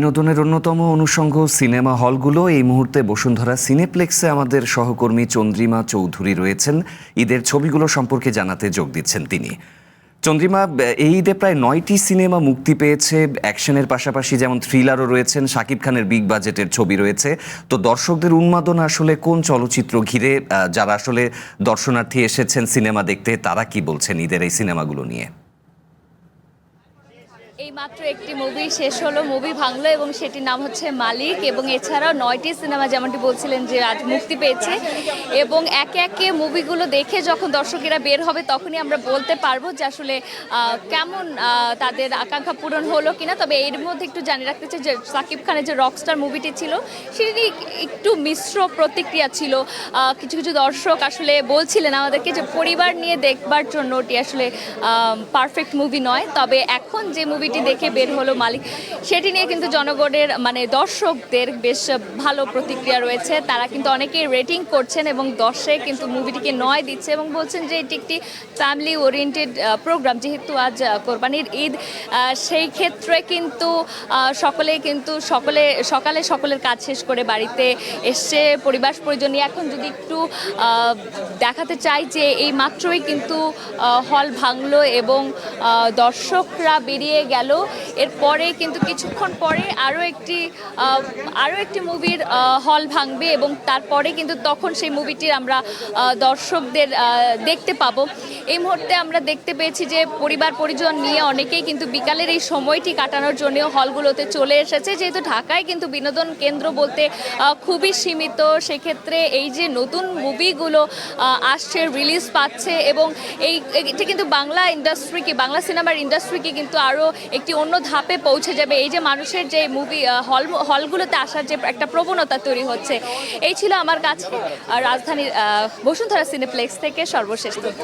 বিনোদনের অন্যতম অনুষঙ্গ সিনেমা হলগুলো এই মুহূর্তে বসুন্ধরা সিনেপ্লেক্সে আমাদের সহকর্মী চন্দ্রিমা চৌধুরী রয়েছেন। ঈদের ছবিগুলো সম্পর্কে জানাতে যোগ দিচ্ছেন তিনি। চন্দ্রিমা, এই ঈদে প্রায় 9টি সিনেমা মুক্তি পেয়েছে। অ্যাকশনের পাশাপাশি যেমন থ্রিলারও রয়েছেন, শাকিব খানের বিগ বাজেটের ছবি রয়েছে। তো দর্শকদের উন্মাদনা আসলে কোন চলচ্চিত্র ঘিরে? যারা আসলে দর্শনার্থী এসেছেন সিনেমা দেখতে, তারা কি বলছেন ঈদের এই সিনেমাগুলো নিয়ে? এই মাত্র একটি মুভি শেষ হলো, মুভি ভাঙলো, এবং সেটির নাম হচ্ছে মালিক। এবং এছাড়াও 9টি সিনেমা যেমনটি বলছিলেন যে আজ মুক্তি পেয়েছে, এবং একে একে মুভিগুলো দেখে যখন দর্শকেরা বের হবে তখনই আমরা বলতে পারবো যে আসলে কেমন তাদের আকাঙ্ক্ষা পূরণ হলো কিনা। তবে এর মধ্যে একটু জানিয়ে রাখতে চাই যে শাকিব খানের যে রকস্টার মুভিটি ছিল সেটি একটু মিশ্র প্রতিক্রিয়া ছিল। কিছু কিছু দর্শক আসলে বলছিলেন আমাদেরকে যে পরিবার নিয়ে দেখবার জন্য ওটি আসলে পারফেক্ট মুভি নয়। তবে এখন যে মুভিটি দেখে বের হলো মালিক, সেটি নিয়ে কিন্তু জনগণের দর্শকদের বেশ ভালো প্রতিক্রিয়া রয়েছে। তারা কিন্তু অনেকেই রেটিং করছেন এবং 10-এ কিন্তু মুভিটিকে 9 দিচ্ছে এবং বলছেন যে এটি একটি ফ্যামিলি ওরিয়েন্টেড প্রোগ্রাম। যেহেতু আজ কোরবানির ঈদ, সেই ক্ষেত্রে কিন্তু সকালে সকলের কাজ শেষ করে বাড়িতে এসছে পরিবার পরিজন নিয়ে। এখন যদি একটু দেখাতে চাই যে এই মাত্রই কিন্তু হল ভাঙলো এবং দর্শকরা বেরিয়ে গেল। এরপরে কিন্তু কিছুক্ষণ পরে আরও একটি মুভির হল ভাঙবে এবং তারপরে কিন্তু তখন সেই মুভিটির আমরা দর্শকদের দেখতে পাবো। এই মুহূর্তে আমরা দেখতে পেয়েছি যে পরিবার পরিজন নিয়ে অনেকেই কিন্তু বিকালের এই সময়টি কাটানোর জন্য হলগুলোতে চলে এসেছে। যেহেতু ঢাকায় কিন্তু বিনোদন কেন্দ্র বলতে খুবই সীমিত, সেক্ষেত্রে এই যে নতুন মুভিগুলো আসছে, রিলিজ পাচ্ছে, এবং এটি কিন্তু বাংলা সিনেমার ইন্ডাস্ট্রিকে কিন্তু আরও একটি অন্য ধাপে পৌঁছে যাবে। এই যে মানুষের যে মুভি হলগুলোতে আসার যে একটা প্রবণতা তৈরি হচ্ছে। এই ছিল আমার কাছে রাজধানীর বসুন্ধরা সিনেপ্লেক্স থেকে সর্বশেষ তথ্য।